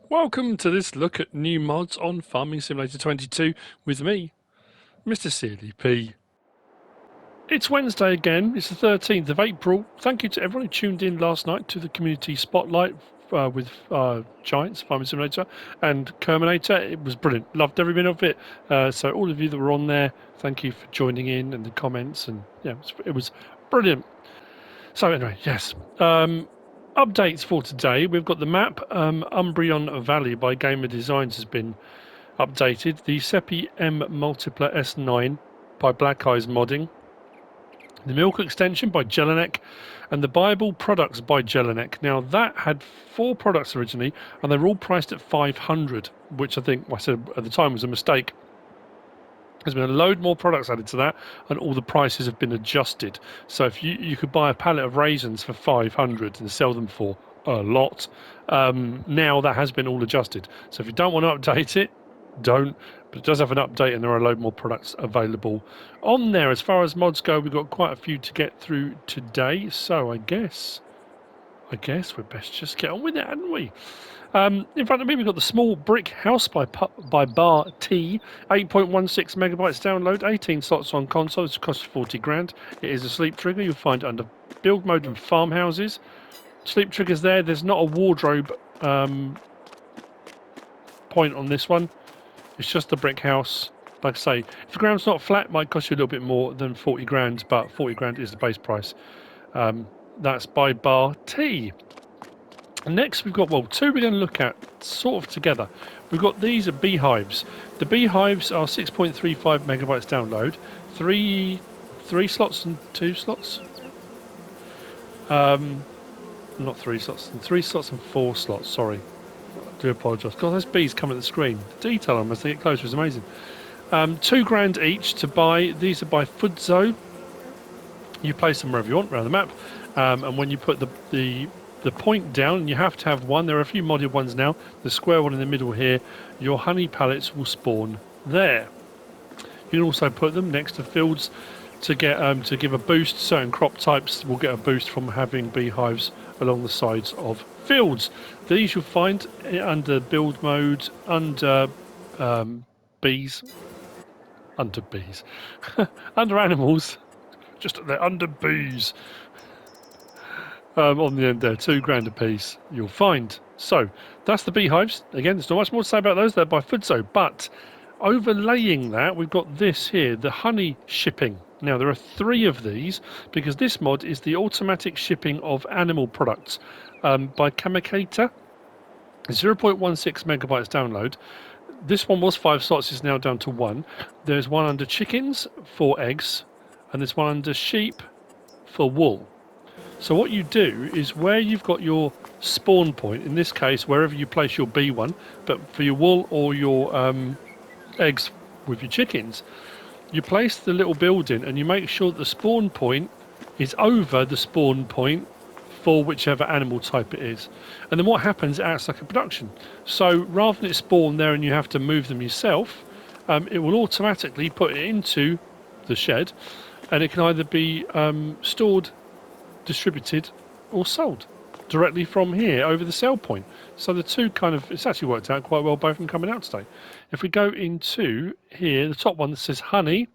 Welcome to this look at new mods on Farming Simulator 22 with me, Mr. Sealy P. It's Wednesday again, it's the 13th of April. Thank you to everyone who tuned in last night to the community spotlight with Giants, Farming Simulator and Terminator. It was brilliant, loved every minute of it. So all of you that were on there, thank you for joining in and the comments, and yeah, it was brilliant. So anyway, yes. Updates for today. We've got the map. Umbrion Valley by Gamer Designs has been updated. The Seppi M Multipler S9 by Black Eyes Modding. The Milk Extension by Jelinek. And the Bible Products by Jelinek. Now that had 4 products originally, and they were all priced at 500, which I think I said at the time was a mistake. There's been a load more products added to that, and all the prices have been adjusted. So if you could buy a pallet of raisins for 500 and sell them for a lot, now that has been all adjusted. So if you don't want to update it, don't. But it does have an update, and there are a load more products available on there. As far as mods go, we've got quite a few to get through today. So I guess we'd best just get on with it, hadn't we? In front of me, we've got the small brick house by BarT, 8.16 megabytes download, 18 slots on console. It's cost 40 grand. It is a sleep trigger. You'll find it under build mode and farmhouses. Sleep triggers there. There's not a wardrobe point on this one. It's just the brick house. Like I say, if the ground's not flat, it might cost you a little bit more than 40 grand, but 40 grand is the base price. That's by BarT. Next, we've got, well, 2 we're going to look at sort of together. We've got these at Beehives. The Beehives are 6.35 megabytes download, 3 slots and 2 slots. Not 3 slots, 3 slots and 4 slots. Sorry, I do apologise. God, those bees come at the screen. The detail on them as they get closer is amazing. 2 grand each to buy. These are by Fudzo. You place them wherever you want around the map, and when you put the point down, and you have to have one. There are a few modded ones now. The square one in the middle here, your honey pallets will spawn there. You can also put them next to fields to get to give a boost. Certain crop types will get a boost from having beehives along the sides of fields. These you'll find under build mode, under bees, under animals, just they're under bees. On the end there, 2 grand a piece you'll find. So that's the Beehives. Again, there's not much more to say about those. They're by Fudzo, but overlaying that, we've got this here, the honey shipping. Now there are 3 of these because this mod is the automatic shipping of animal products by Kamikater. 0.16 megabytes download. This one was 5 slots, is now down to 1. There's one under chickens for eggs, and there's one under sheep for wool. So what you do is where you've got your spawn point, in this case wherever you place your bee one, but for your wool or your eggs with your chickens, you place the little building and you make sure that the spawn point is over the spawn point for whichever animal type it is. And then what happens, it acts like a production. So rather than it spawn there and you have to move them yourself, it will automatically put it into the shed, and it can either be stored, distributed or sold directly from here over the sell point. So the 2 kind of, it's actually worked out quite well, both of them coming out today. If we go into here, the top one that says honey,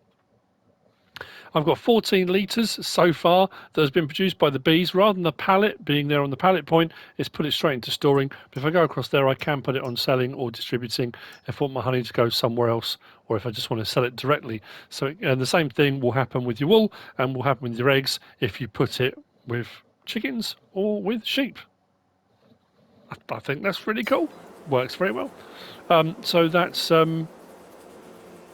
I've got 14 litres so far that has been produced by the bees. Rather than the pallet being there on the pallet point, it's put it straight into storing. But if I go across there, I can put it on selling or distributing if I want my honey to go somewhere else, or if I just want to sell it directly. So, and the same thing will happen with your wool and will happen with your eggs if you put it with chickens or with sheep. I think that's really cool. Works very well. So that's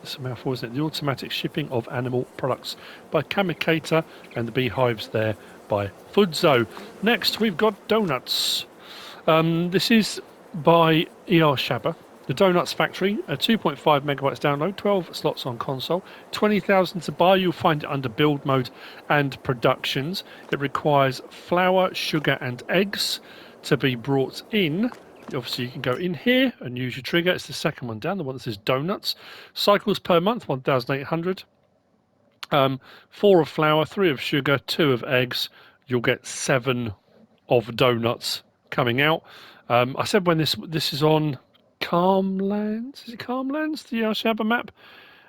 it's a mouthful, isn't it? The automatic shipping of animal products by Kamikater, and the Beehives there by Fudzo. Next, we've got DONUTS. This is by erShaba. The DONUTS factory, a 2.5 megabytes download, 12 slots on console, 20,000 to buy. You'll find it under build mode and productions. It requires flour, sugar and eggs to be brought in. Obviously you can go in here and use your trigger. It's the second one down, the one that says DONUTS. Cycles per month, 1,800. 4 of flour, 3 of sugar, 2 of eggs. You'll get 7 of donuts coming out. I said when this is on Calmlands, is it Calmlands, the erShaba map?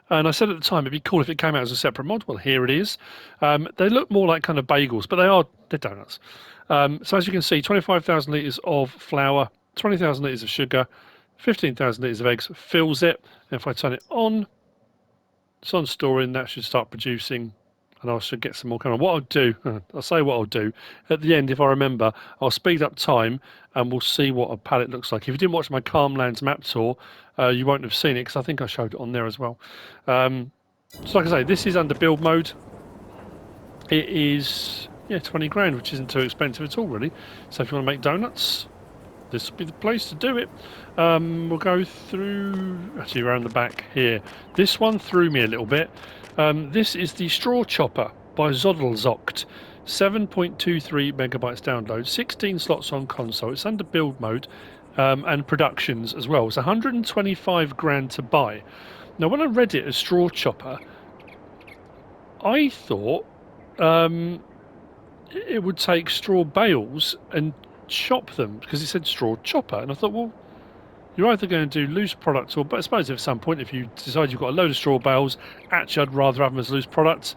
And I said at the time it'd be cool if it came out as a separate mod. Well, here it is. They look more like kind of bagels, but they're donuts. So as you can see, 25,000 litres of flour, 20,000 litres of sugar, 15,000 litres of eggs fills it. And if I turn it on, it's on storing, that should start producing, and I should get some more coming. What I'll do, I'll say what I'll do. At the end, if I remember, I'll speed up time and we'll see what a pallet looks like. If you didn't watch my Calmlands map tour, you won't have seen it because I think I showed it on there as well. So like I say, this is under build mode. It is, 20 grand, which isn't too expensive at all, really. So if you want to make donuts, this will be the place to do it. We'll go through, actually around the back here. This one threw me a little bit. This is the Straw Chopper by ZoddelZockt. 7.23 megabytes download, 16 slots on console. It's under build mode and productions as well. It's 125 grand to buy. Now, when I read it as Straw Chopper, I thought it would take straw bales and chop them because it said straw chopper, and I thought, well, you're either going to do loose products or, but I suppose at some point if you decide you've got a load of straw bales, actually I'd rather have them as loose products,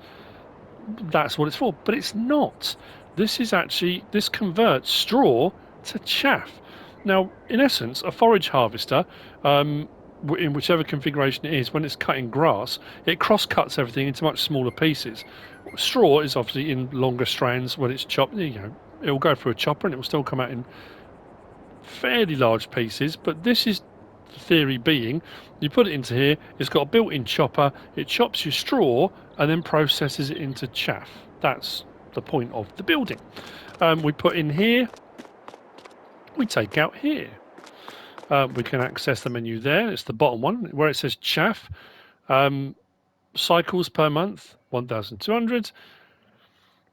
that's what it's for. But it's not. This converts straw to chaff. Now, in essence, a forage harvester, in whichever configuration it is, when it's cutting grass, it cross-cuts everything into much smaller pieces. Straw is obviously in longer strands when it's chopped. It will go through a chopper and it will still come out in fairly large pieces, but this is the theory being, you put it into here, it's got a built-in chopper, it chops your straw and then processes it into chaff. That's the point of the building. We put in here, we take out here. We can access the menu there, it's the bottom one, where it says chaff. Cycles per month, 1,200.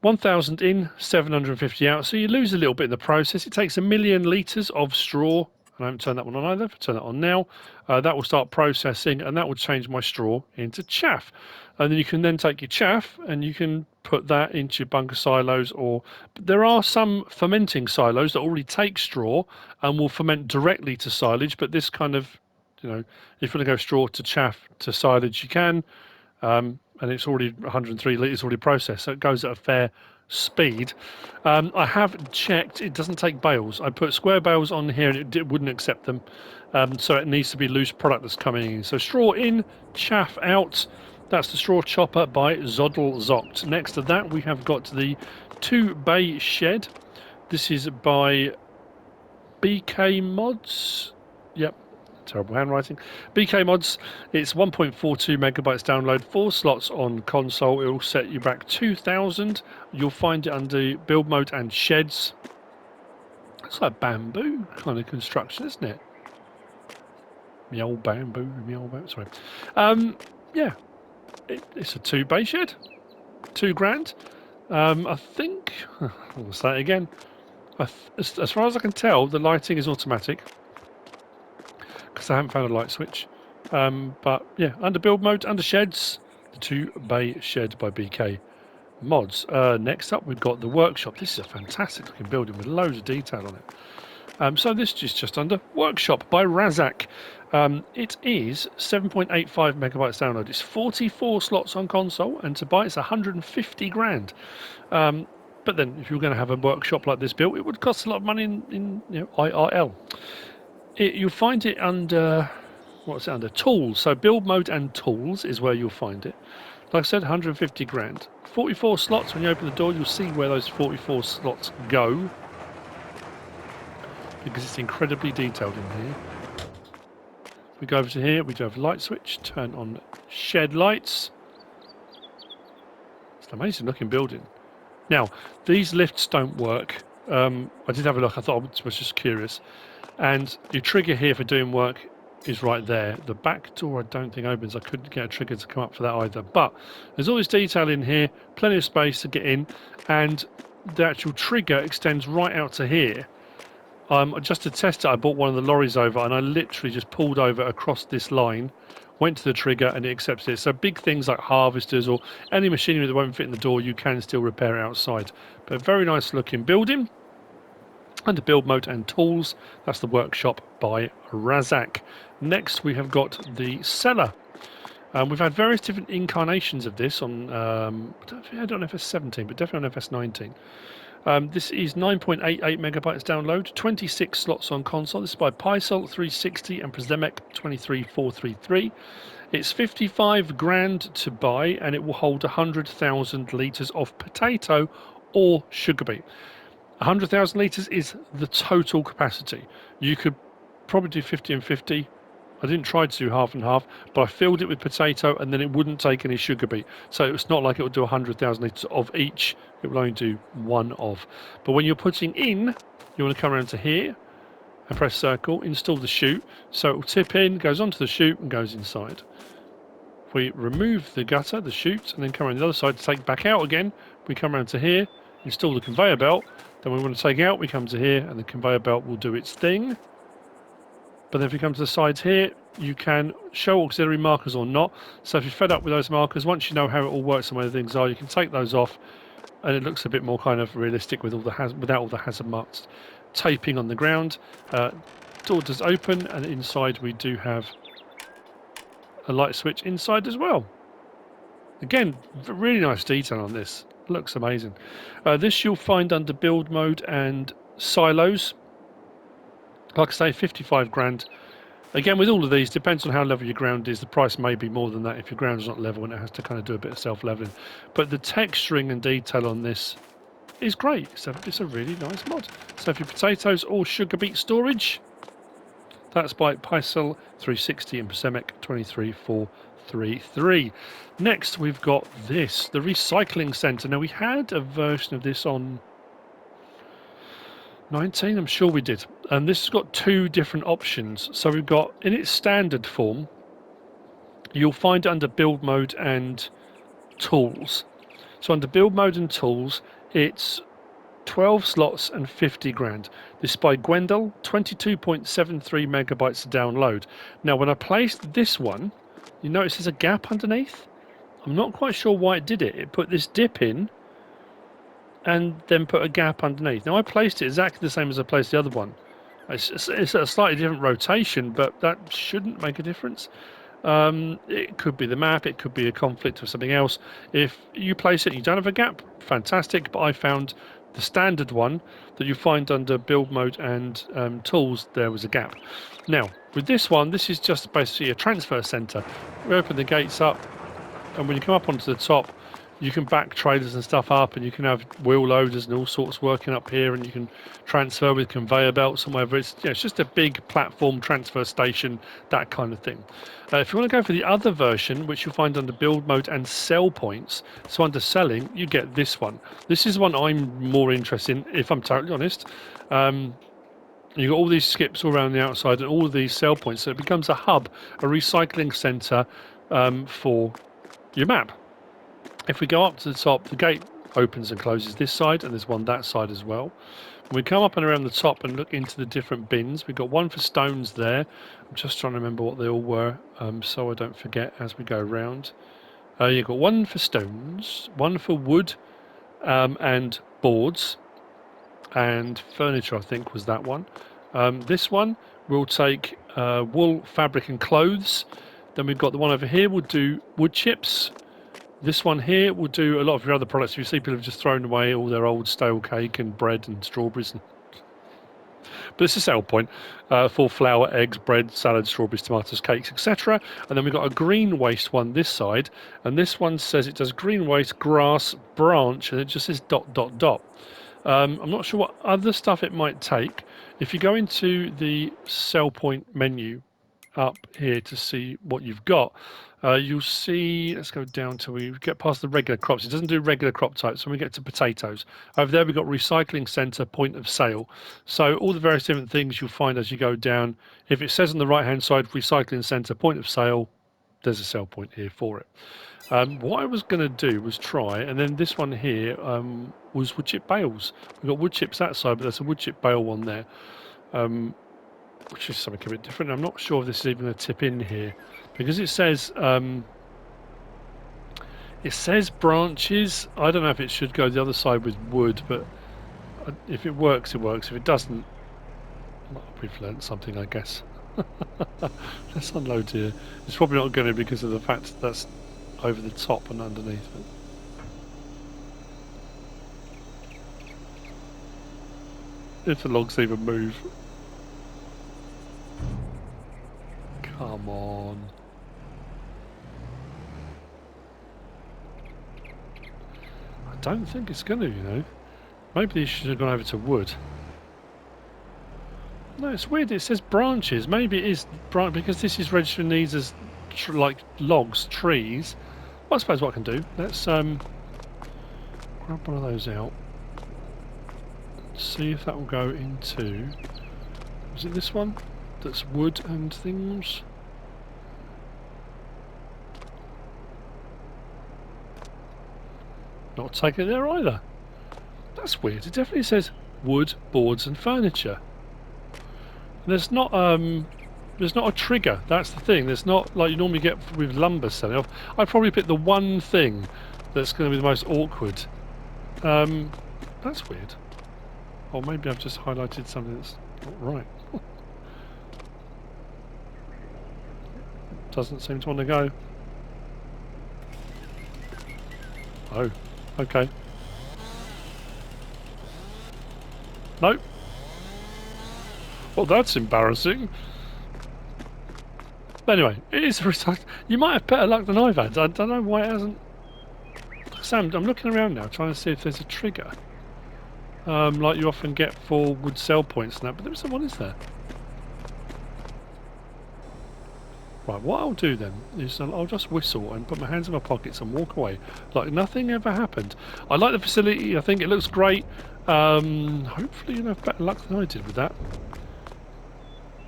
1,000 in, 750 out. So you lose a little bit in the process. It takes 1 million litres of straw. And I haven't turned that one on either. If I turn that on now, that will start processing and that will change my straw into chaff. And then you can then take your chaff and you can put that into your bunker silos, or there are some fermenting silos that already take straw and will ferment directly to silage. But this kind of, if you want to go straw to chaff to silage, you can. And it's already 103 litres already processed, so it goes at a fair speed. I have checked, it doesn't take bales. I put square bales on here and it wouldn't accept them, so it needs to be loose product that's coming in. So straw in, chaff out. That's the Straw Chopper by ZoddelZockt. Next to that we have got the 2-bay shed. This is by BK Mods. Yep. Terrible handwriting. BK Mods, it's 1.42 megabytes download, 4 slots on console. It will set you back 2,000. You'll find it under build mode and sheds. It's like bamboo kind of construction, isn't it? Meow bamboo, sorry. Yeah, it's a 2-bay shed. 2 grand. I think, I'll say it again. As far as I can tell, the lighting is automatic, because I haven't found a light switch. But yeah, under build mode, under sheds, the 2-bay shed by BK Mods. Next up, we've got the workshop. This is a fantastic looking building with loads of detail on it. So this is just under workshop by Razak. It is 7.85 megabytes download. It's 44 slots on console, and to buy it's 150 grand. But then, if you're going to have a workshop like this built, it would cost a lot of money in IRL. You'll find it under, what's it under? Tools. So build mode and tools is where you'll find it. Like I said, 150 grand. 44 slots. When you open the door, you'll see where those 44 slots go, because it's incredibly detailed in here. We go over to here, we do have a light switch, turn on shed lights. It's an amazing looking building. Now, these lifts don't work. I did have a look, I thought I was just curious. And your trigger here for doing work is right there. The back door I don't think opens. I couldn't get a trigger to come up for that either. But there's all this detail in here, plenty of space to get in, and the actual trigger extends right out to here. Just to test it, I brought one of the lorries over and I literally just pulled over across this line, went to the trigger and it accepts it. So big things like harvesters or any machinery that won't fit in the door, you can still repair it outside. But a very nice looking building. Under build mode and tools, that's the workshop by Razak. Next we have got the Cellar. We've had various different incarnations of this on, I don't know if we had it on FS17, but definitely on FS19. This is 9.88 megabytes download, 26 slots on console. This is by Pysol360 and Prezemec 23433. It's 55 grand to buy, and it will hold 100,000 litres of potato or sugar beet. 100,000 litres is the total capacity. You could probably do 50 and 50. I didn't try to do half and half, but I filled it with potato and then it wouldn't take any sugar beet. So it's not like it would do 100,000 litres of each. It will only do one of. But when you're putting in, you want to come around to here and press circle, install the chute. So it will tip in, goes onto the chute and goes inside. If we remove the gutter, the chute, and then come around the other side to take back out again, we come around to here, install the conveyor belt. Then we want to take out, we come to here and the conveyor belt will do its thing. But then if you come to the sides here, you can show auxiliary markers or not. So if you're fed up with those markers, once you know how it all works and where the things are, you can take those off and it looks a bit more kind of realistic with all the without all the hazard marks taping on the ground. Door does open and inside we do have a light switch inside as well. Again, really nice detail on this. Looks amazing. This you'll find under build mode and silos. Like I say, 55 grand. Again, with all of these, depends on how level your ground is. The price may be more than that if your ground is not level and it has to kind of do a bit of self-leveling. But the texturing and detail on this is great. It's a really nice mod. So for your potatoes or sugar beet storage, that's by Pysol360 and Prezemec 23433. Next, we've got this, the Recycling Centre. Now, we had a version of this on 19, I'm sure we did. And this has got two different options. So we've got, in its standard form, you'll find it under build mode and tools. So under build mode and tools, it's 12 slots and 50 grand. This is by GWENDAL, 22.73 megabytes to download. Now, when I placed this one, you notice there's a gap underneath. I'm not quite sure why it did it. It put this dip in and then put a gap underneath. Now I placed it exactly the same as I placed the other one. It's a slightly different rotation, but that shouldn't make a difference. It could be the map, it could be a conflict or something else. If you place it and you don't have a gap, fantastic, but I found the standard one that you find under build mode and tools, there was a gap. Now, with this one, this is just basically a transfer centre. We open the gates up, and when you come up onto the top, you can back trailers and stuff up, and you can have wheel loaders and all sorts working up here, and you can transfer with conveyor belts and whatever. It's just a big platform transfer station, that kind of thing. If you want to go for the other version, which you'll find under build mode and sell points, so under selling, you get this one. This is one I'm more interested in, if I'm totally honest. You've got all these skips all around the outside and all of these sell points, so it becomes a hub, a recycling centre for your map. If we go up to the top, the gate opens and closes this side, and there's one that side as well. When we come up and around the top and look into the different bins, we've got one for stones there. I'm just trying to remember what they all were, so I don't forget as we go around. You've got one for stones, one for wood and boards, and furniture, I think, was that one. This one will take wool, fabric and clothes. Then we've got the one over here, we'll do wood chips. This one here will do a lot of your other products. You see people have just thrown away all their old stale cake and bread and strawberries. But it's a sell point for flour, eggs, bread, salads, strawberries, tomatoes, cakes, etc. And then we've got a green waste one this side. And this one says it does green waste, grass, branch, and it just says ... I'm not sure what other stuff it might take. If you go into the sell point menu up here to see what you've got, you'll see, let's go down till we get past the regular crops. It doesn't do regular crop types. When we get to potatoes, over there we've got recycling centre, point of sale. So all the various different things you'll find as you go down. If it says on the right hand side recycling centre, point of sale, there's a sell point here for it. What I was going to do was try, and then this one here was wood chip bales. We've got wood chips that side, but there's a wood chip bale one there, which is something a bit different. I'm not sure if this is even a tip in here, because it says branches. I don't know if it should go the other side with wood, but If it works, it works. If it doesn't, well, we've learnt something, I guess. Let's unload here. It's probably not going to because of the fact that's over the top and underneath it. If the logs even move. Come on. I don't think it's going to, you know. Maybe these should have gone over to wood. No, it's weird. It says branches. Maybe it is branch because this is registering these as like logs, trees. Well, I suppose what I can do. Let's grab one of those out. See if that will go into. Is it this one? That's wood and things. Not taking it there either. That's weird. It definitely says wood, boards, and furniture. There's not a trigger. That's the thing. There's not like you normally get with lumber selling off. I'd probably pick the one thing that's going to be the most awkward. That's weird. Or maybe I've just highlighted something that's not right. Doesn't seem to want to go. Oh, okay. Nope. Well, that's embarrassing. Anyway, it is a recycle. You might have better luck than I've had. I don't know why it hasn't. Sam, I'm looking around now trying to see if there's a trigger. Like you often get for wood sell points and that, but there isn't one, is there? Right, what I'll do then is I'll just whistle and put my hands in my pockets and walk away like nothing ever happened. I like the facility. I think it looks great. Hopefully you'll have better luck than I did with that.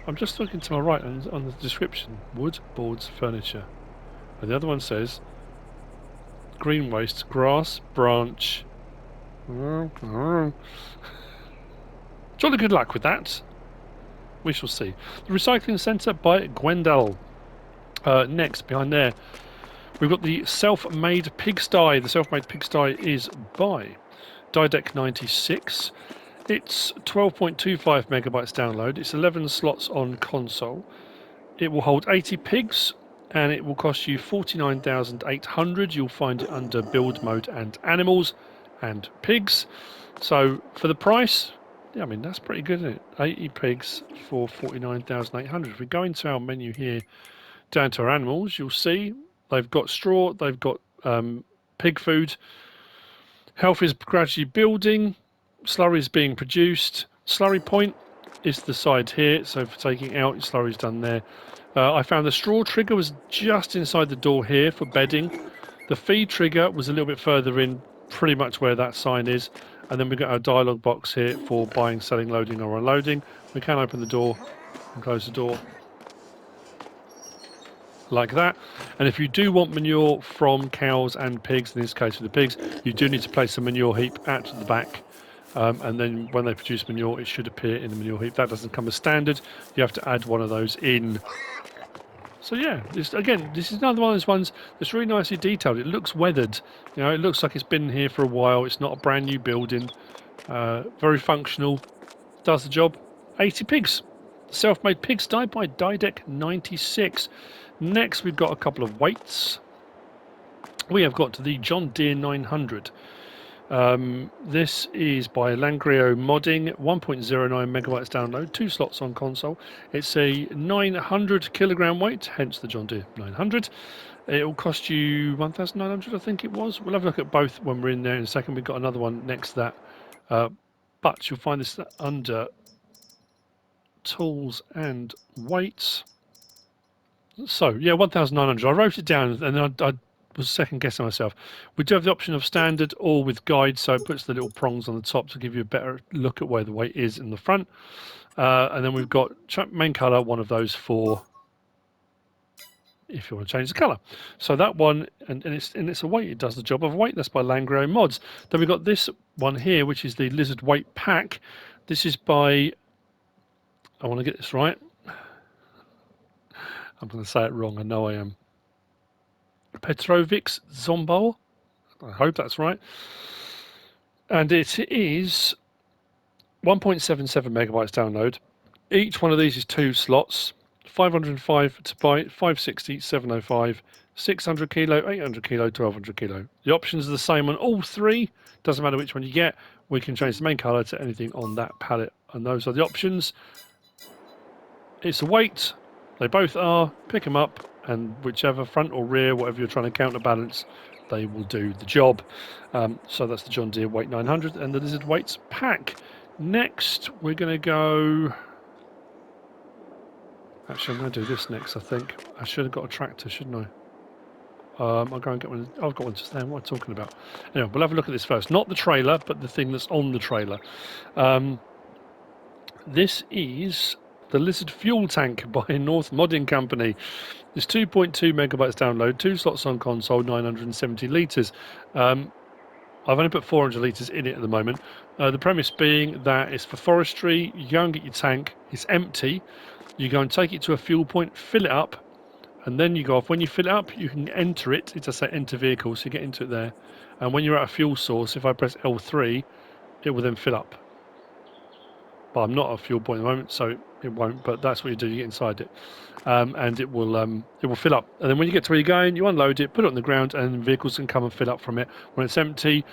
I'm just looking to my right on the description. Wood, boards, furniture. And the other one says green waste, grass, branch. Jolly good luck with that. We shall see. The recycling centre by GWENDAL. Next, behind there, we've got the Selfmade Pigsty. The Selfmade Pigsty is by Didec96. It's 12.25 megabytes download. It's 11 slots on console. It will hold 80 pigs and it will cost you 49,800. You'll find it under build mode and animals and pigs. So for the price, yeah, I mean that's pretty good, isn't it? 80 pigs for 49,800. If we go into our menu here down to our animals, you'll see they've got straw, they've got pig food. Health is gradually building. Slurry is being produced. Slurry point is the side here, so for taking out, your slurry's done there. I found the straw trigger was just inside the door here for bedding. The feed trigger was a little bit further in, pretty much where that sign is. And then we've got our dialog box here for buying, selling, loading or unloading. We can open the door and close the door like that. And if you do want manure from cows and pigs, in this case for the pigs, you do need to place a manure heap at the back. And then when they produce manure, it should appear in the manure heap. That doesn't come as standard. You have to add one of those in. So yeah, this is another one of those ones that's really nicely detailed. It looks weathered. You know, it looks like it's been here for a while. It's not a brand new building. Very functional. Does the job. 80 pigs. Self-made Pigsty by Didec96. Next, we've got a couple of weights. We have got the John Deere 900. This is by Langreomodding, 1.09 megabytes download, 2 slots on console. It's a 900 kilogram weight, hence the John Deere 900. It will cost you 1,900, I think it was. We'll have a look at both when we're in there in a second. We've got another one next to that. But you'll find this under tools and weights. So yeah, 1,900. I wrote it down and then I was second guessing myself. We do have the option of standard or with guide, so it puts the little prongs on the top to give you a better look at where the weight is in the front. And then we've got main colour, one of those for if you want to change the colour. So that one, and it's a weight, it does the job of a weight. That's by Langreomodding. Then we've got this one here, which is the Lizard Weight Pack. This is by, I want to get this right. I'm going to say it wrong, I know I am. Petrovics Zsombor. I hope that's right. And it is 1.77 megabytes download. Each one of these is 2 slots. 505 to buy, 560, 705, 600 kilo, 800 kilo, 1200 kilo. The options are the same on all three. Doesn't matter which one you get. We can change the main color to anything on that palette, and those are the options. It's a weight. They both are. Pick them up, and whichever front or rear, whatever you're trying to counterbalance, they will do the job. So that's the John Deere Weight 900 and the Lizard Weights pack. Next, we're going to go. Actually, I'm going to do this next, I think. I should have got a tractor, shouldn't I? I'll go and get one. I've got one just there. What am I talking about? Anyway, we'll have a look at this first. Not the trailer, but the thing that's on the trailer. This is the Lizard Fuel Tank by North Modding Company. It's 2.2 megabytes download, 2 slots on console, 970 litres. I've only put 400 litres in it at the moment. The premise being that it's for forestry. You go and get your tank. It's empty. You go and take it to a fuel point, fill it up, and then you go off. When you fill it up, you can enter it. It does say enter vehicle, so you get into it there. And when you're at a fuel source, if I press L3, it will then fill up. But I'm not at a fuel point at the moment, so it won't. But that's what you do. You get inside it, and it will fill up. And then when you get to where you're going, you unload it, put it on the ground, and vehicles can come and fill up from it. When it's empty,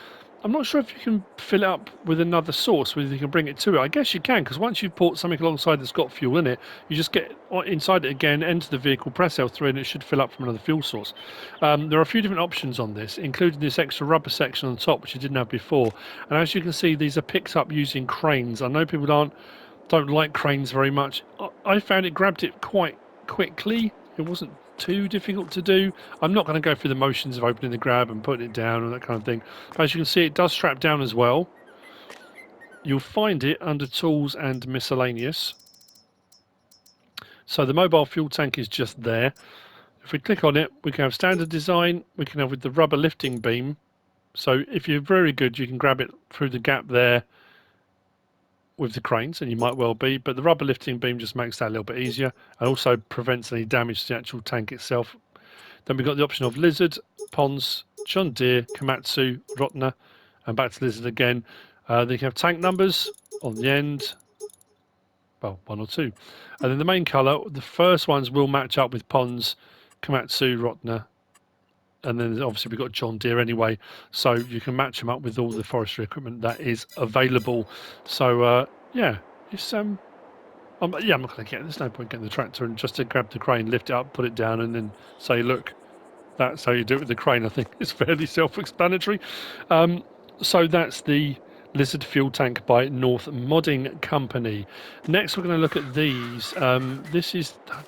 I'm not sure if you can fill it up with another source, whether you can bring it to it. I guess you can, because once you've bought something alongside that's got fuel in it, you just get inside it again, enter the vehicle, press L3, and it should fill up from another fuel source. There are a few different options on this, including this extra rubber section on top, which you didn't have before. And as you can see, these are picked up using cranes. I know people don't like cranes very much. I found it grabbed it quite quickly. It wasn't too difficult to do. I'm not going to go through the motions of opening the grab and putting it down and that kind of thing. But as you can see, it does strap down as well. You'll find it under tools and miscellaneous. So the mobile fuel tank is just there. If we click on it, we can have standard design. We can have with the rubber lifting beam. So if you're very good, you can grab it through the gap there with the cranes, and you might well be, but the rubber lifting beam just makes that a little bit easier and also prevents any damage to the actual tank itself. Then we've got the option of Lizard, Pons, John Deere, Komatsu, Rotner, and back to Lizard again. Then you can have tank numbers on the end, well, 1 or 2. And then the main colour, the first ones will match up with Pons, Komatsu, Rotner, and then obviously we've got John Deere anyway, so you can match them up with all the forestry equipment that is available. So yeah, it's I'm not going to get. There's no point getting the tractor and just to grab the crane, lift it up, put it down, and then say, look, that's how you do it with the crane. I think it's fairly self-explanatory. So that's the Lizard Fuel Tank by North Modding Company. Next, we're going to look at these.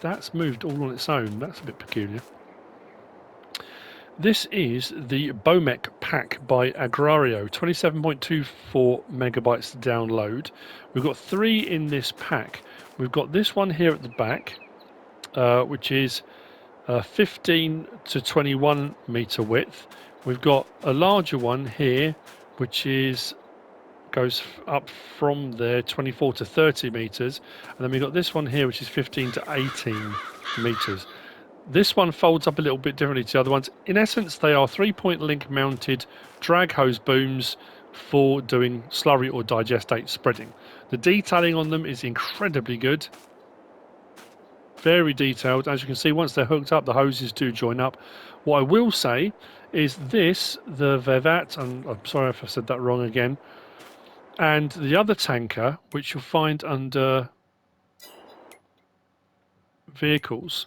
That's moved all on its own. That's a bit peculiar. This is the Bomech pack by Agrario, 27.24 megabytes to download. We've got 3 in this pack. We've got this one here at the back, which is 15 to 21 meter width. We've got a larger one here, which goes up from there 24 to 30 meters, and then we've got this one here, which is 15 to 18 meters. This one folds up a little bit differently to the other ones. In essence, they are 3-point link mounted drag hose booms for doing slurry or digestate spreading. The detailing on them is incredibly good. Very detailed. As you can see, once they're hooked up, the hoses do join up. What I will say is this, the Vevat, and I'm sorry if I said that wrong again, and the other tanker, which you'll find under vehicles.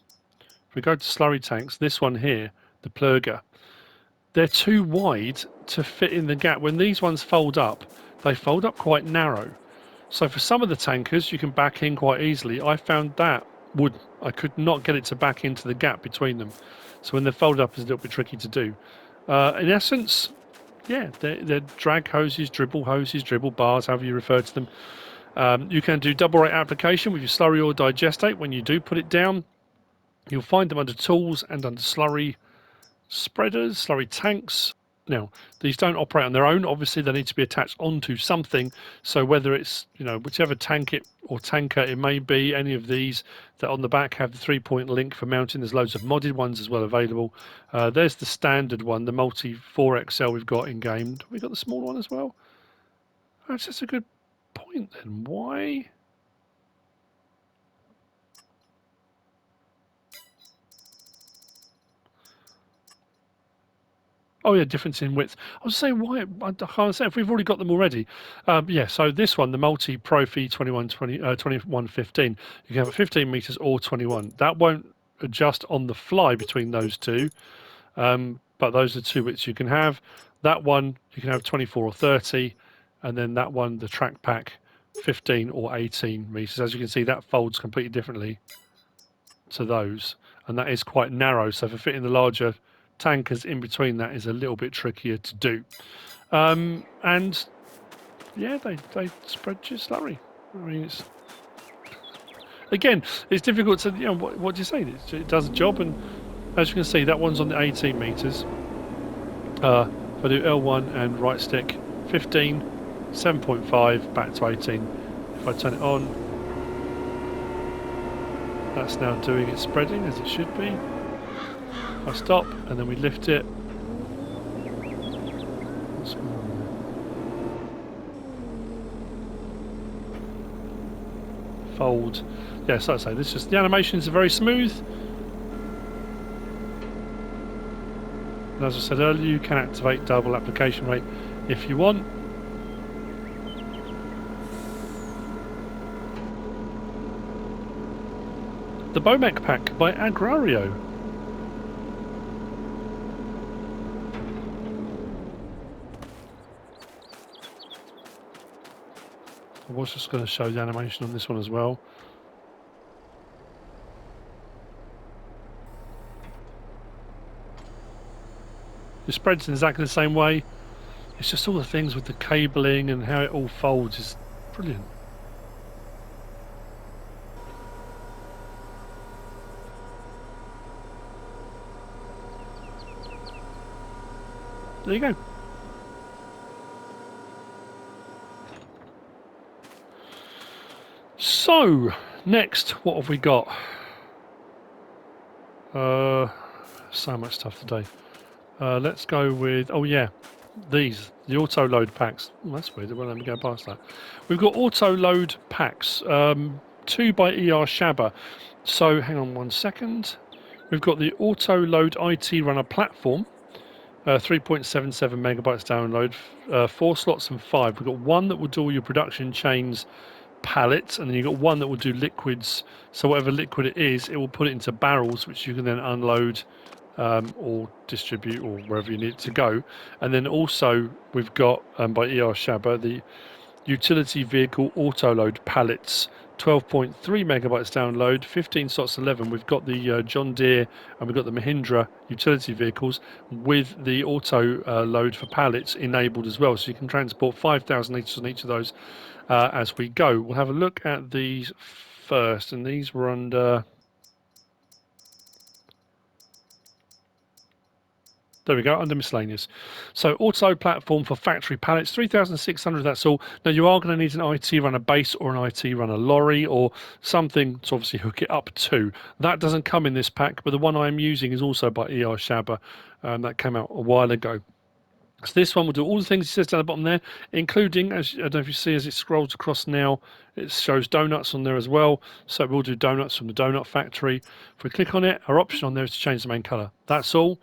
If we go to slurry tanks, this one here, the Plugz, they're too wide to fit in the gap. When these ones fold up, they fold up quite narrow. So for some of the tankers, you can back in quite easily. I found that I could not get it to back into the gap between them. So when they're folded up, it's a little bit tricky to do. In essence, yeah, they're drag hoses, dribble bars, however you refer to them. You can do double rate application with your slurry or digestate when you do put it down. You'll find them under tools and under slurry spreaders, slurry tanks. Now, these don't operate on their own. Obviously, they need to be attached onto something. So whether it's, whichever tanker it may be, any of these that on the back have the 3-point link for mounting. There's loads of modded ones as well available. There's the standard one, the multi 4XL we've got in game. Have we got the small one as well? That's just a good point. point then? Why? Oh yeah, difference in width. I was saying why I can't say if we've already got them already. Yeah, so this one, the multi Profi 2115, you can have it 15 meters or 21. That won't adjust on the fly between those two, but those are two widths you can have. That one you can have 24 or 30, and then that one, the track pack, 15 or 18 meters. As you can see, that folds completely differently to those, and that is quite narrow. So for fitting the larger tankers in between, that is a little bit trickier to do. And yeah, they spread just slurry. I mean, it's difficult to, you know, what do you say? It does a job, and as you can see, that one's on the 18 meters. If I do L1 and right stick, 15, 7.5, back to 18. If I turn it on, that's now doing its spreading as it should be. I stop and then we lift it. What's going on there? Fold. Yes, like I say, this just the animations are very smooth. And as I said earlier, you can activate double application rate if you want. The Bomech pack by Agrario. I was just going to show the animation on this one as well. It spreads in exactly the same way. It's just all the things with the cabling and how it all folds is brilliant. There you go. So, next, what have we got? So much stuff today. Let's go with, oh yeah, the AutoLoad packs. Oh, that's weird, well, let me go past that. We've got AutoLoad packs, 2 by erShaba. So, hang on 1 second. We've got the AutoLoad IT Runner platform, 3.77 megabytes download, 4 slots and 5. We've got one that will do all your production chains pallets, and then you've got one that will do liquids. So whatever liquid it is, it will put it into barrels, which you can then unload or distribute or wherever you need it to go. And then also we've got by erShaba the utility vehicle AutoLoad pallets, 12.3 megabytes download, 15 slots 11. We've got the John Deere and we've got the Mahindra utility vehicles with the auto load for pallets enabled as well, so you can transport 5,000 litres on each of those as we go. We'll have a look at these first, and these were under, there we go, under miscellaneous. So auto platform for factory pallets, 3,600, that's all. Now you are going to need an IT runner base or an IT runner lorry or something to obviously hook it up to. That doesn't come in this pack, but the one I'm using is also by erShaba. That came out a while ago. So this one will do all the things it says down the bottom there, including, as I don't know if you see as it scrolls across now, it shows donuts on there as well. So we'll do donuts from the donut factory. If we click on it, our option on there is to change the main colour. That's all.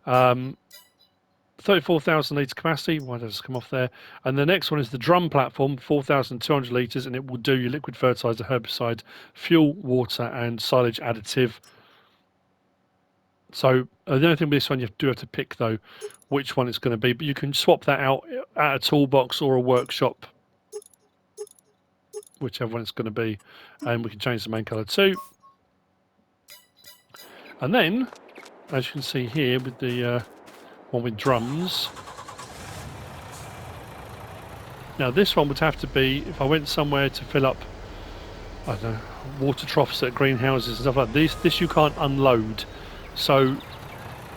34,000 litre capacity. Why does it come off there? And the next one is the drum platform, 4,200 litres, and it will do your liquid fertiliser, herbicide, fuel, water, and silage additive. So the only thing with this one, you do have to pick though which one it's going to be, but you can swap that out at a toolbox or a workshop, whichever one it's going to be, and we can change the main colour too. And then, as you can see here with the one with drums, now this one would have to be, if I went somewhere to fill up, I don't know, water troughs at greenhouses and stuff like this you can't unload. So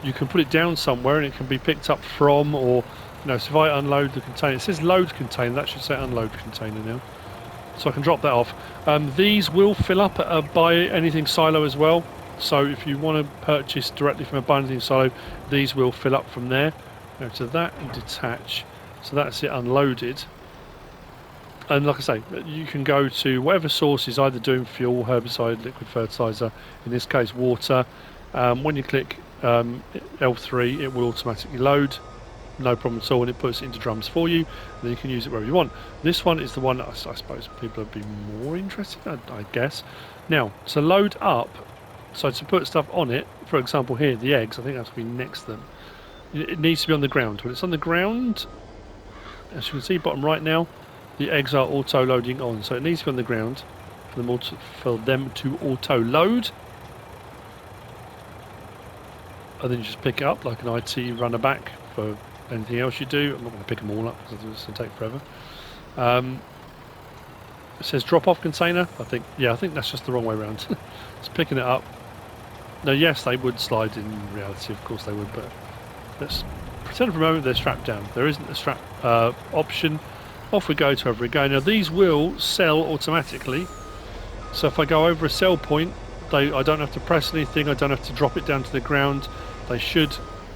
you can put it down somewhere and it can be picked up from, or, you know, so if I unload the container, it says load container, that should say unload container now. So I can drop that off. These will fill up by anything silo as well. So if you want to purchase directly from a Buy Anything silo, these will fill up from there. Go to that and detach. So that's it unloaded. And like I say, you can go to whatever source is either doing fuel, herbicide, liquid fertilizer, in this case water. When you click L3, it will automatically load, no problem at all, and it puts it into drums for you. And then you can use it wherever you want. This one is the one that I suppose people would be more interested in, I guess. Now, to load up, so to put stuff on it, for example here, the eggs, I think that's going to be next to them. It needs to be on the ground. When it's on the ground, as you can see, bottom right now, the eggs are auto-loading on, so it needs to be on the ground for them to auto-load. And then you just pick it up like an IT runner back for anything else you do. I'm not going to pick them all up because it's going to take forever. It says drop-off container. I think that's just the wrong way around. It's picking it up. Now, yes, they would slide in reality, of course they would, but let's pretend for a moment they're strapped down. There isn't a strap option. Off we go to wherever we go. Now, these will sell automatically. So if I go over a sell point, I don't have to press anything. I don't have to drop it down to the ground. They should,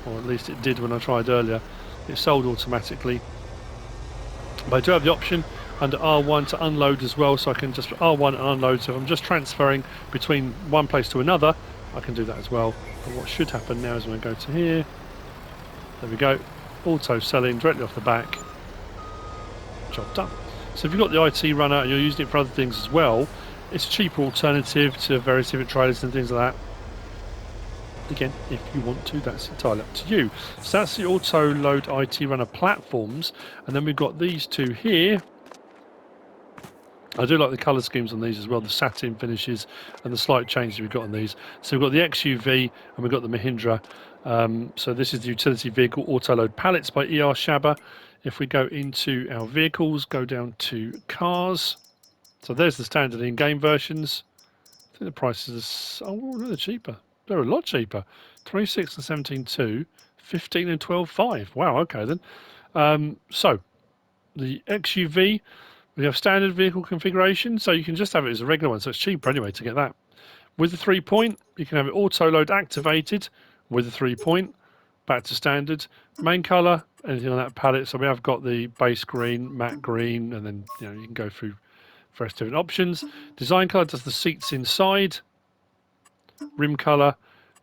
or at least it did when I tried earlier. It sold automatically. But I do have the option under R1 to unload as well, so I can just R1 and unload. So if I'm just transferring between one place to another, I can do that as well. But what should happen now is when I go to here, there we go, auto selling directly off the back. Job done. So if you've got the IT runner and you're using it for other things as well, it's a cheaper alternative to various different trailers and things like that. Again, if you want to, that's entirely up to you. So that's the AutoLoad IT runner platforms, and then we've got these two here. I do like the colour schemes on these as well, the satin finishes and the slight changes we've got on these. So we've got the XUV and we've got the Mahindra. So this is the utility vehicle AutoLoad pallets by erShaba. If we go into our vehicles, go down to cars. So there's the standard in-game versions. I think the prices are, oh, they're cheaper. They're a lot cheaper. 26 and 17.2, 15 and 12.5. Wow, okay then. So the XUV, we have standard vehicle configuration, so you can just have it as a regular one, so it's cheaper anyway to get that. With the 3-point, you can have it auto-load activated with the 3-point, back to standard. Main colour, anything on that palette, so we have got the base green, matte green, and then you can go through various different options. Design colour does the seats inside. Rim colour,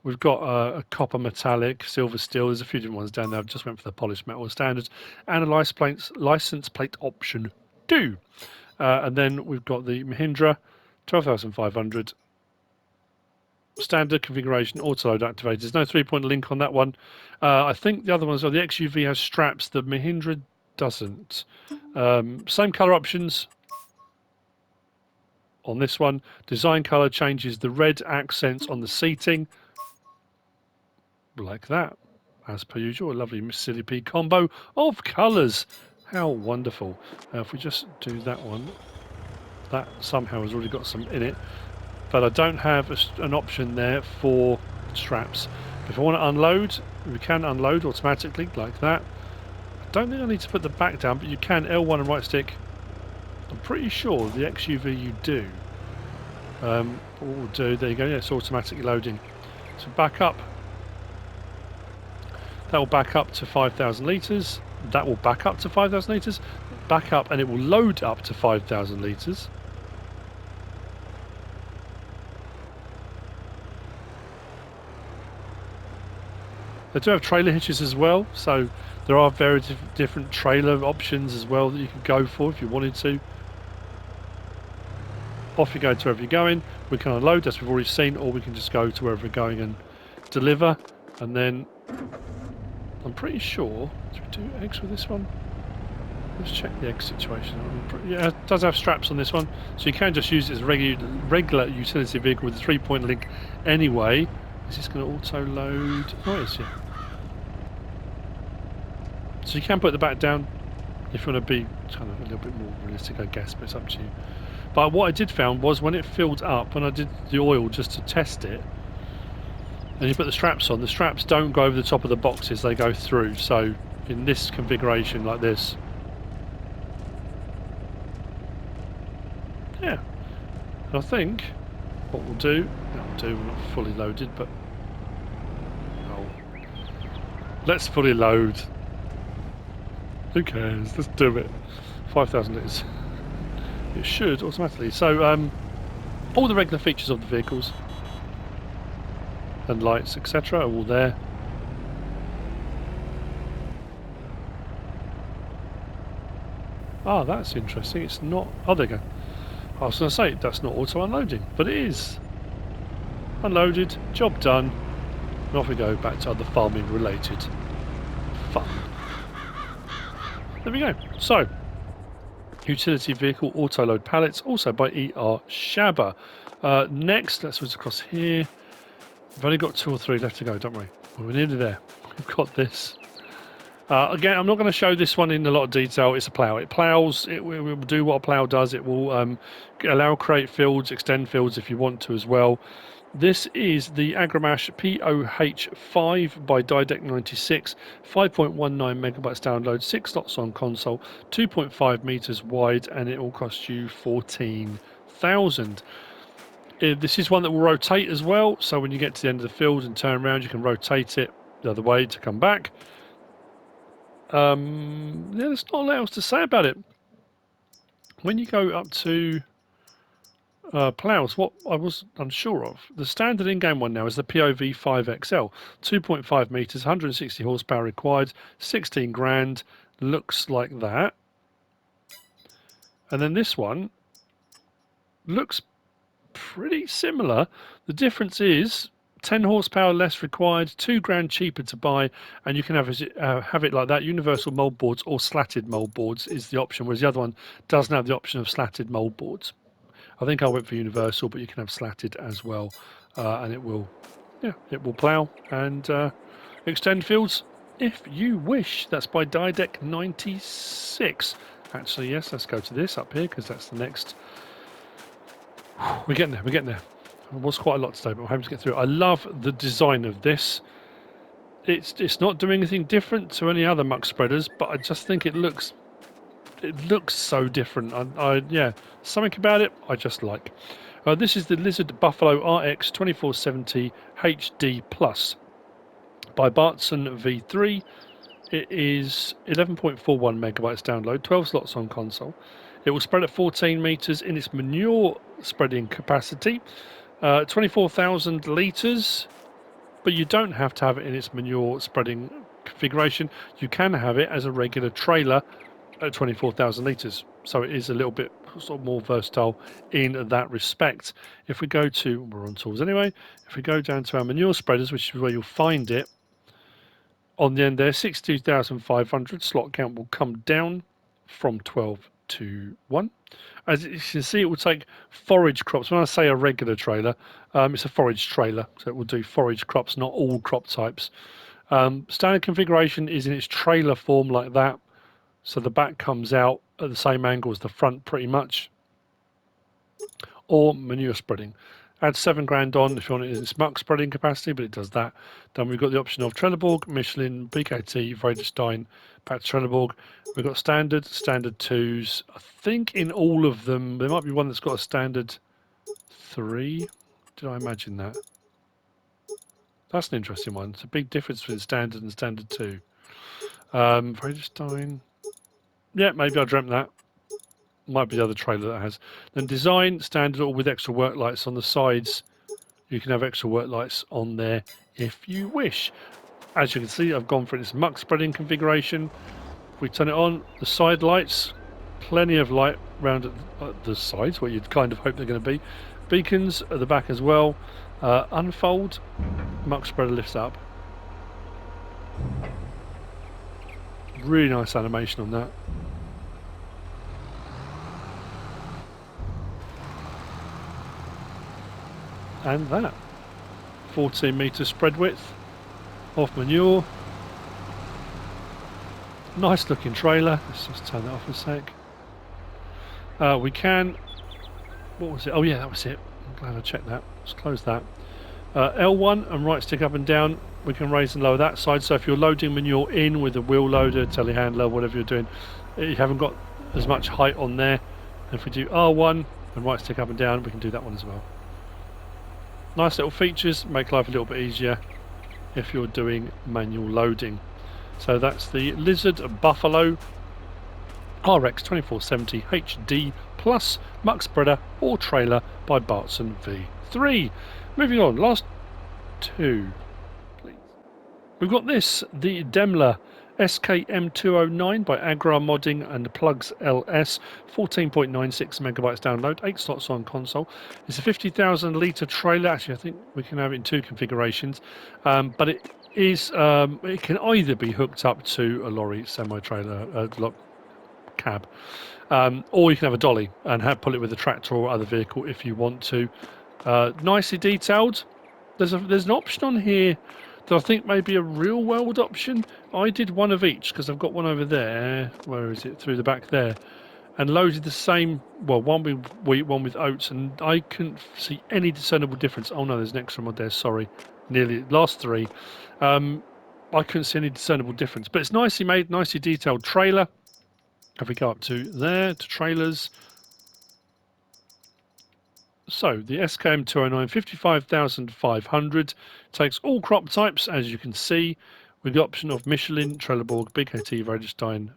we've got a copper metallic, silver steel, there's a few different ones down there. I've just went for the polished metal standard, and a license plate option too. And then we've got the Mahindra 12,500 standard configuration, auto-load activated. There's no 3-point link on that one. I think the other ones are the XUV has straps, the Mahindra doesn't. Same colour options on this one. Design colour changes the red accents on the seating like that, as per usual. A lovely Mississippi P combo of colours. How wonderful. If we just do that one, that somehow has already got some in it, but I don't have an option there for straps. If I want to unload, we can unload automatically like that. I don't think I need to put the back down, but you can L1 and right stick. I'm pretty sure the XUV you do. What we'll do, there you go, yeah, it's automatically loading. So back up. That will back up to 5,000 litres. That will back up to 5,000 litres. Back up and it will load up to 5,000 litres. They do have trailer hitches as well, so there are very different trailer options as well that you can go for if you wanted to. Off you go to wherever you're going. We can unload, as we've already seen, or we can just go to wherever we're going and deliver. And then I'm pretty sure, do we do eggs with this one? Let's check the egg situation. Yeah, it does have straps on this one, so you can just use it as a regular utility vehicle with a 3-point link anyway. Is this going to auto load? Oh, it is, yeah. So you can put the back down if you want to be kind of a little bit more realistic, I guess, but it's up to you. But what I did found was when it filled up, when I did the oil just to test it, and you put the straps on, the straps don't go over the top of the boxes, they go through. So in this configuration like this, yeah. And I think what we'll do, we're not fully loaded, but let's fully load. Who cares? Let's do it. 5,000 litres. It should automatically. So all the regular features of the vehicles and lights, etc., are all there. Ah, that's interesting. It's not. Oh, there you go. I was going to say that's not auto unloading, but it is. Unloaded, job done, and off we go back to other farming related fun. There we go. So, utility vehicle AutoLoad pallets, also by erShaba. Next, let's switch across here. We've only got 2 or 3 left to go, don't we? Well, we're nearly there. We've got this. Again, I'm not going to show this one in a lot of detail. It's a plough. It ploughs. It will do what a plough does. It will allow create fields, extend fields if you want to as well. This is the Agromasz POH5 by Didec96, 5.19 megabytes download, 6 slots on console, 2.5 meters wide, and it will cost you 14,000. This is one that will rotate as well, so when you get to the end of the field and turn around, you can rotate it the other way to come back. Yeah, there's not a lot else to say about it. When you go up to ploughs, what I was unsure of, the standard in-game one now is the POV5XL, 2.5 meters, 160 horsepower required, 16 grand, looks like that. And then this one looks pretty similar. The difference is 10 horsepower less required, 2 grand cheaper to buy, and you can have it like that. Universal mold boards or slatted mold boards is the option, whereas the other one doesn't have the option of slatted mold boards. I think I went for universal, but you can have slatted as well, and it will plough and extend fields if you wish. That's by Didec96. Actually, yes, let's go to this up here because that's the next. We're getting there. We're getting there. It was quite a lot today, but I'm hoping to get through it. I love the design of this. It's not doing anything different to any other muck spreaders, but I just think it looks so different. Yeah, something about it I just like. This is the Lizard Buffalo RX 2470 HD Plus by Bartson V3. It is 11.41 megabytes download, 12 slots on console. It will spread at 14 meters in its manure spreading capacity, 24,000 litres, but you don't have to have it in its manure spreading configuration. You can have it as a regular trailer at 24,000 litres, so it is a little bit sort of more versatile in that respect. If we go to, we're on tools anyway, if we go down to our manure spreaders, which is where you'll find it, on the end there, 62,500 slot count will come down from 12 to 1. As you can see, it will take forage crops. When I say a regular trailer, it's a forage trailer, so it will do forage crops, not all crop types. Standard configuration is in its trailer form like that, so the back comes out at the same angle as the front pretty much. Or manure spreading. Add 7 grand on if you want it in its muck spreading capacity, but it does that. Then we've got the option of Trelleborg, Michelin, BKT, Vredestein, Pat Trelleborg. We've got standard 2s. I think in all of them, there might be one that's got a standard 3. Did I imagine that? That's an interesting one. It's a big difference between standard and standard 2. Vredestein. Yeah, maybe I dreamt that. Might be the other trailer that has. Then design, standard or with extra work lights on the sides. You can have extra work lights on there if you wish. As you can see, I've gone for this muck spreading configuration. If we turn it on, the side lights, plenty of light round at the sides where you'd kind of hope they're going to be. Beacons at the back as well. Unfold, muck spreader lifts up. Really nice animation on that. And that 14 meter spread width off manure. Nice looking trailer. Let's just turn that off a sec. We can, what was it? Oh yeah, that was it. I'm glad I checked that. Let's close that. L1 and right stick up and down, we can raise and lower that side. So if you're loading manure in with a wheel loader, telehandler, whatever you're doing, you haven't got as much height on there. And if we do R1 and right stick up and down, we can do that one as well. Nice little features, make life a little bit easier if you're doing manual loading. So that's the Lizard Buffalo RX 2470 HD plus muck spreader or trailer by Bartson V3. Moving on, last two, please. We've got this, the Demmler SKM209 by AgrarModding and Plugz LS, 14.96 megabytes download, 8 slots on console. It's a 50,000 litre trailer. Actually, I think we can have it in two configurations, but it can either be hooked up to a lorry, semi-trailer, cab, or you can have a dolly and pull it with a tractor or other vehicle if you want to. Nicely detailed. There's an option on here that I think may be a real world option. I did one of each because I've got one over there. Where is it? Through the back there. And loaded the same, well, one with wheat, one with oats, and I couldn't see any discernible difference. Oh no, there's an extra mod there, sorry. Nearly, last three. I couldn't see any discernible difference. But it's nicely made, nicely detailed trailer. If we go up to there, to trailers. So the SKM 209 55,500 takes all crop types, as you can see, with the option of Michelin, Trelleborg, Big AT, Radestein.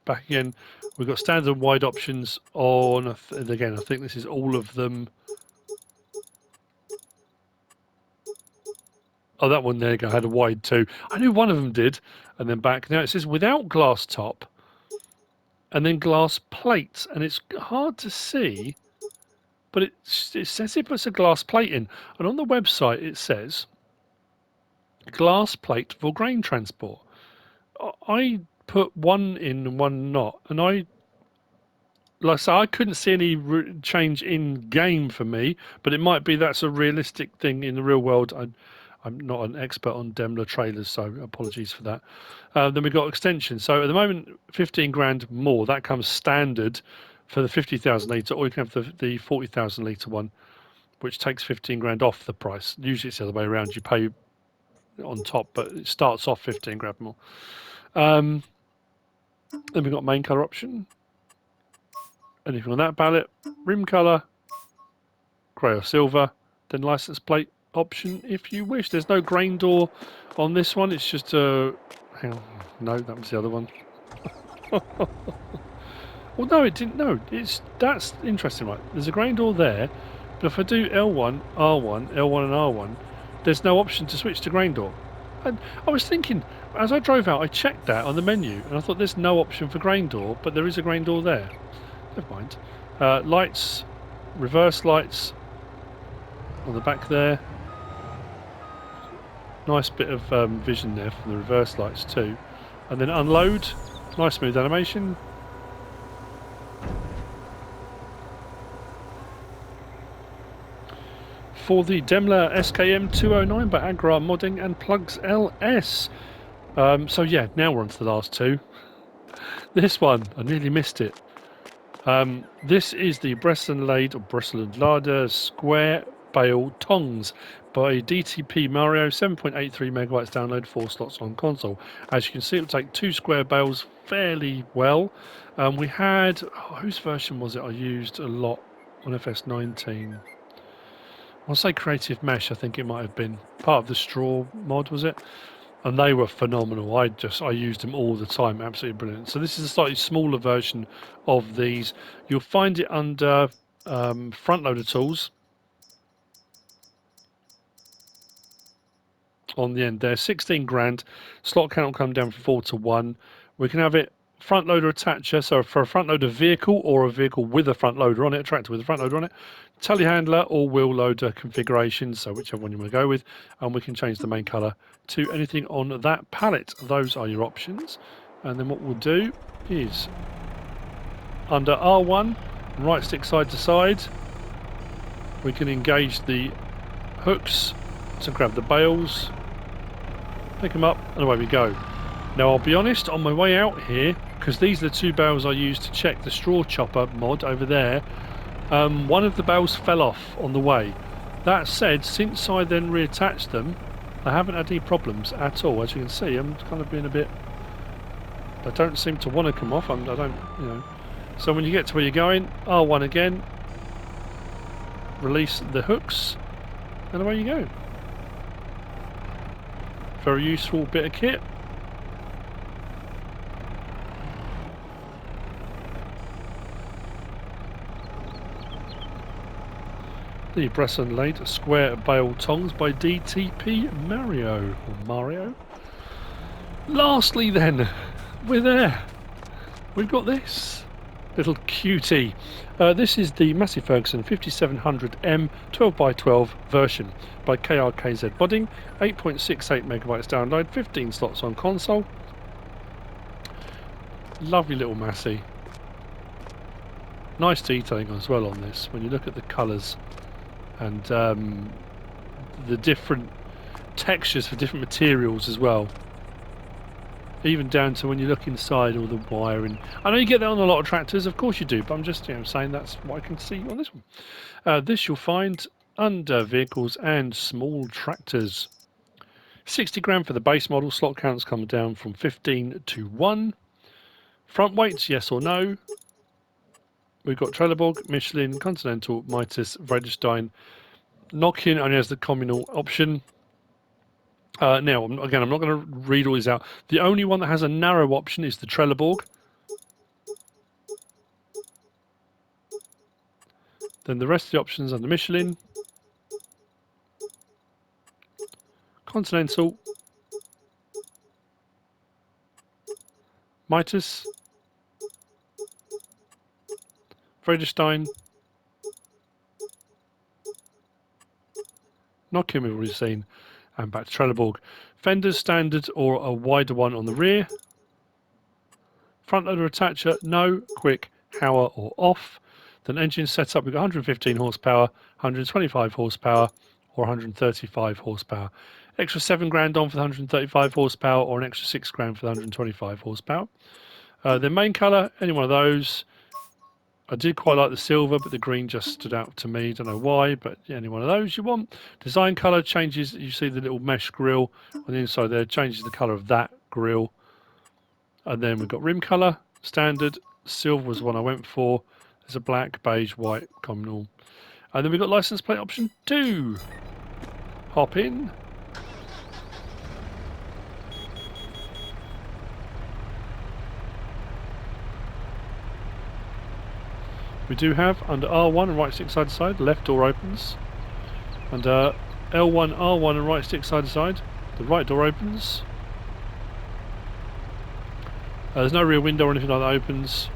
Back again, we've got standard and wide options on. Again, I think this is all of them. Oh, that one there had a wide too. I knew one of them did, and then back. Now it says without glass top, and then glass plate, and it's hard to see. But it says it puts a glass plate in, and on the website it says glass plate for grain transport. I put one in and one not, and like I say, I couldn't see any change in game for me, but it might be that's a realistic thing in the real world. I'm not an expert on Demmler trailers, so apologies for that. Then we've got extension. So at the moment, 15 grand more. That comes standard for the 50,000 litre, or you can have the 40,000 litre one, which takes 15 grand off the price. Usually it's the other way around. You pay on top, but it starts off 15 grand more. Then we've got main colour option. Anything on that ballot. Rim colour, grey or silver. Then license plate option if you wish. There's no grain door on this one. It's just a... Hang on. No, that was the other one. Well, no, it didn't. No, that's interesting, right? There's a grain door there, but if I do L1, R1, L1 and R1, there's no option to switch to grain door. And I was thinking, as I drove out, I checked that on the menu, and I thought there's no option for grain door, but there is a grain door there. Never mind. Lights, reverse lights on the back there. Nice bit of vision there from the reverse lights too. And then unload, nice smooth animation. For the Demmler SKM 209 by AgrarModding and Plugz LS. So yeah, now we're on to the last two. This one, I nearly missed it. This is the Bressel and Lade, or Bressel and Lade Square Bale Tongs by DTP Mario, 7.83 megabytes download, 4 slots on console. As you can see, it will take 2 square bales fairly well. We had, whose version was it I used a lot on FS19? I'll say Creative Mesh, I think it might have been. Part of the straw mod, was it? And they were phenomenal. I used them all the time, absolutely brilliant. So this is a slightly smaller version of these. You'll find it under front loader tools. On the end there, 16 grand. Slot count will come down from 4 to 1. We can have it front loader attacher, so for a front loader vehicle or a vehicle with a front loader on it, a tractor with a front loader on it, telehandler or wheel loader configuration, so whichever one you want to go with, and we can change the main colour to anything on that palette. Those are your options. And then what we'll do is under R1, right stick side to side, we can engage the hooks to grab the bales, pick them up, and away we go. Now I'll be honest, on my way out here, because these are the 2 bales I used to check the straw chopper mod over there, one of the bales fell off on the way. That said, since I then reattached them, I haven't had any problems at all. As you can see, I'm kind of being a bit... I don't seem to want to come off. I don't, you know. So when you get to where you're going, R1 again, release the hooks, and away you go. Very useful bit of kit. The Bressel and Lade square Bale tongs by DTP Mario. Lastly then, we're there. We've got this little cutie. This is the Massey Ferguson 5700M 12x12 version by KRKZ-modding. 8.68 megabytes download, 15 slots on console. Lovely little Massey. Nice detailing as well on this when you look at the colours and the different textures for different materials as well. Even down to when you look inside all the wiring. I know you get that on a lot of tractors, of course you do, but I'm just saying that's what I can see on this one. This you'll find under vehicles and small tractors. 60 grand for the base model. Slot counts come down from 15 to 1. Front weights, yes or no. We've got Trelleborg, Michelin, Continental, Mitas, Vredestein. Nokian only has the communal option. Now, again, I'm not going to read all these out. The only one that has a narrow option is the Trelleborg. Then the rest of the options are the Michelin, Continental, Mitas, Vredestein, Nokian we've already seen, and back to Trelleborg. Fenders standard or a wider one on the rear. Front loader attacher, no, quick, power or off. Then engine setup, we've got 115 horsepower, 125 horsepower, or 135 horsepower. Extra 7 grand on for the 135 horsepower, or an extra 6 grand for the 125 horsepower. The main colour, any one of those. I did quite like the silver, but the green just stood out to me. Don't know why, but any one of those you want. Design colour changes. You see the little mesh grille on the inside there, changes the colour of that grille. And then we've got rim colour, standard. Silver was the one I went for. There's a black, beige, white, communal. And then we've got license plate option 2. Hop in. We do have under R1 and right stick side to side, left door opens. Under L1, R1 and right stick side to side, the right door opens. There's no rear window or anything like that opens.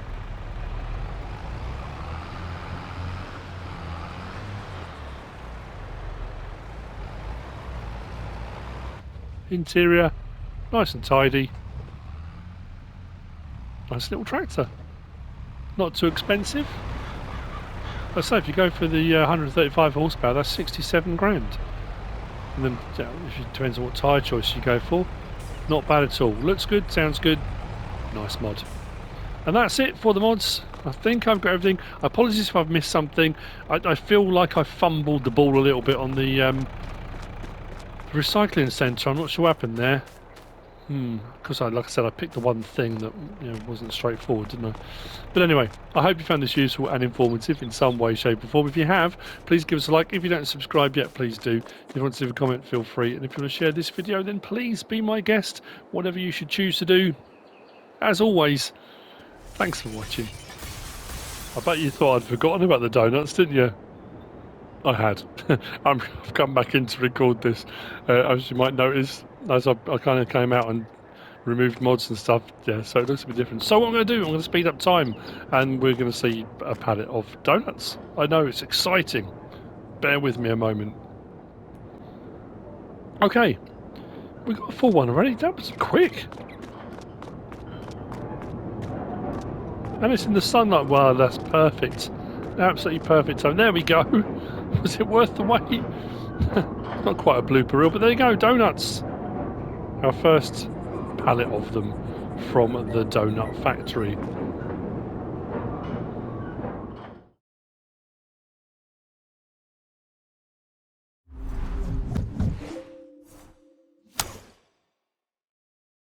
Interior, nice and tidy. Nice little tractor. Not too expensive. I say if you go for the 135 horsepower, that's 67 grand. And then if it depends on what tyre choice you go for, not bad at all. Looks good, sounds good. Nice mod. And that's it for the mods. I think I've got everything. Apologies if I've missed something. I feel like I fumbled the ball a little bit on the recycling centre. I'm not sure what happened there. Because like I said, I picked the one thing that wasn't straightforward, didn't I? But anyway, I hope you found this useful and informative in some way, shape or form. If you have, please give us a like. If you don't subscribe yet, please do. If you want to leave a comment, feel free. And if you want to share this video, then please be my guest. Whatever you should choose to do. As always, thanks for watching. I bet you thought I'd forgotten about the donuts, didn't you? I had. I've come back in to record this. As you might notice, as I kind of came out and removed mods and stuff, yeah, so it looks a bit different. So what I'm going to do, I'm going to speed up time, and we're going to see a pallet of donuts. I know, it's exciting. Bear with me a moment. Okay, we got a full one already. That was quick. And it's in the sunlight. Wow, that's perfect. Absolutely perfect time. There we go. Was it worth the wait? Not quite a blooper reel, but there you go. Donuts. Our first pallet of them from the donut factory.